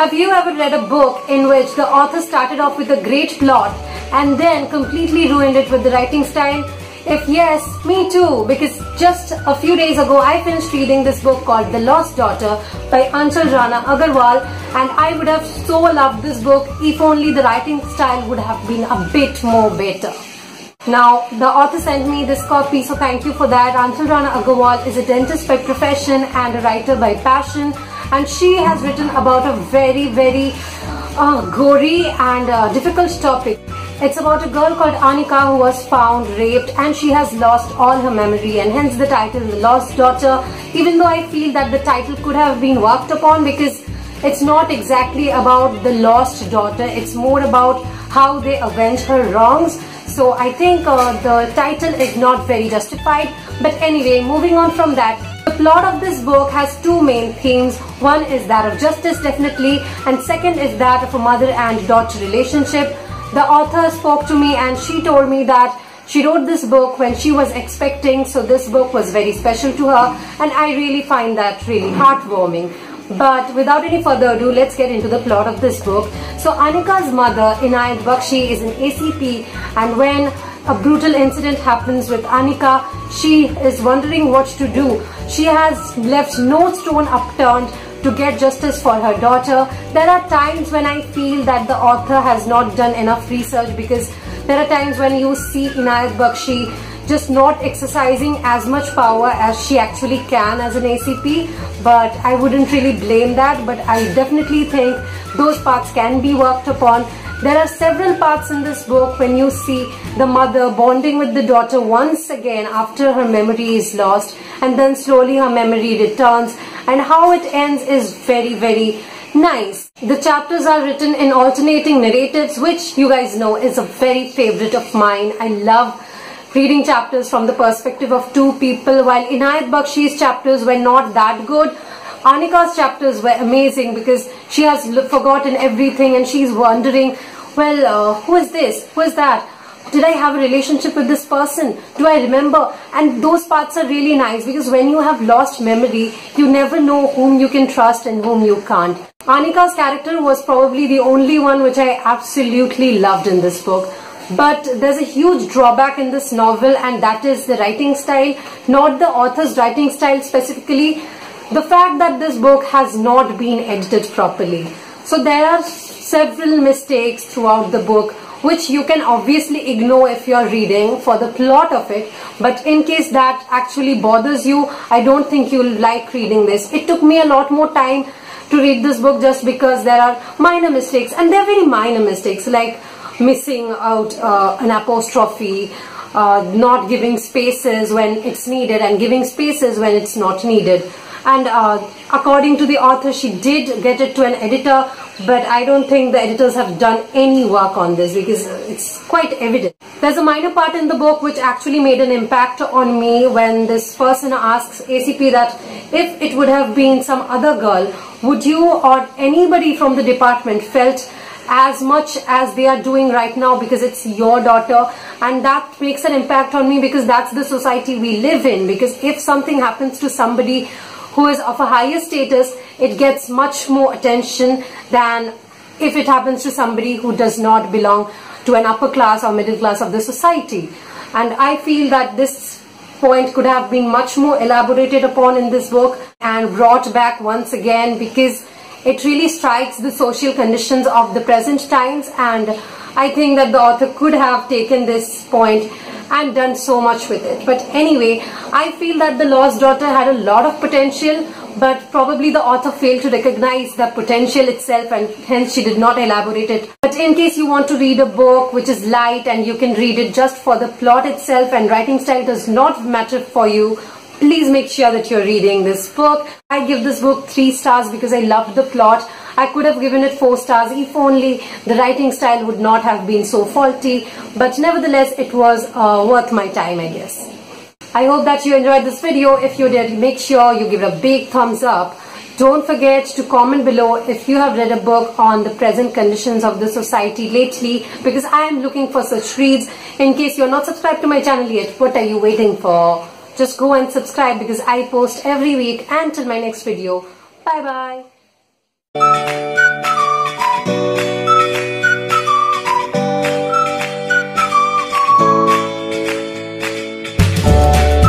Have you ever read a book in which the author started off with a great plot and then completely ruined it with the writing style? If yes, me too, because just a few days ago I finished reading this book called The Lost Daughter by Rana Aggarwal, and I would have so loved this book if only the writing style would have been a bit more better. Now, the author sent me this copy, so thank you for that. Rana Aggarwal is a dentist by profession and a writer by passion, and she has written about a very gory and difficult topic. It's about a girl called Anchal who was found raped, and she has lost all her memory, and hence the title The Lost Daughter, even though I feel that the title could have been worked upon because it's not exactly about the lost daughter, it's more about how they avenge her wrongs. So I think the title is not very justified. But anyway, moving on from that, the plot of this book has two main themes. One is that of justice, definitely, and second is that of a mother and daughter relationship. The author spoke to me and she told me that she wrote this book when she was expecting, so this book was very special to her, and I really find that really heartwarming. But without any further ado, let's get into the plot of this book. So Anika's mother, Inayat Bakshi, is an ACP, and when a brutal incident happens with Anika, she is wondering what to do. She has left no stone unturned to get justice for her daughter. There are times when I feel that the author has not done enough research, because there are times when you see Inayat Bakshi just not exercising as much power as she actually can as an ACP, but I wouldn't really blame that. But I definitely think those parts can be worked upon. There are several parts in this book when you see the mother bonding with the daughter once again after her memory is lost, and then slowly her memory returns, and how it ends is very nice. The chapters are written in alternating narratives, which you guys know is a very favorite of mine. I love reading chapters from the perspective of two people. While Inayat Bakshi's chapters were not that good, Anika's chapters were amazing because she has forgotten everything and she's wondering, well, who is this? Who is that? Did I have a relationship with this person? Do I remember? And those parts are really nice because when you have lost memory, you never know whom you can trust and whom you can't. Anika's character was probably the only one which I absolutely loved in this book. But there's a huge drawback in this novel, and that is the writing style. Not the author's writing style specifically, the fact that this book has not been edited properly. So there are several mistakes throughout the book which you can obviously ignore if you're reading for the plot of it, but in case that actually bothers you, I don't think you'll like reading this. It took me a lot more time to read this book just because there are minor mistakes, and they're very minor mistakes, like missing out an apostrophe, not giving spaces when it's needed and giving spaces when it's not needed. And according to the author, she did get it to an editor, but I don't think the editors have done any work on this because it's quite evident. There's a minor part in the book which actually made an impact on me when this person asks ACP that if it would have been some other girl, would you or anybody from the department felt as much as they are doing right now because it's your daughter? And that makes an impact on me because that's the society we live in. Because if something happens to somebody who is of a higher status, it gets much more attention than if it happens to somebody who does not belong to an upper class or middle class of the society. And I feel that this point could have been much more elaborated upon in this book and brought back once again, because it really strikes the social conditions of the present times, and I think that the author could have taken this point and done so much with it. But anyway, I feel that The Lost Daughter had a lot of potential, but probably the author failed to recognize the potential itself, and hence she did not elaborate it. But in case you want to read a book which is light and you can read it just for the plot itself and writing style does not matter for you, please make sure that you're reading this book. I give this book 3 stars because I loved the plot. I could have given it 4 stars if only the writing style would not have been so faulty. But nevertheless, it was worth my time, I guess. I hope that you enjoyed this video. If you did, make sure you give it a big thumbs up. Don't forget to comment below if you have read a book on the present conditions of the society lately, because I am looking for such reads. In case you're not subscribed to my channel yet, what are you waiting for? Just go and subscribe because I post every week. Until my next video. Bye bye.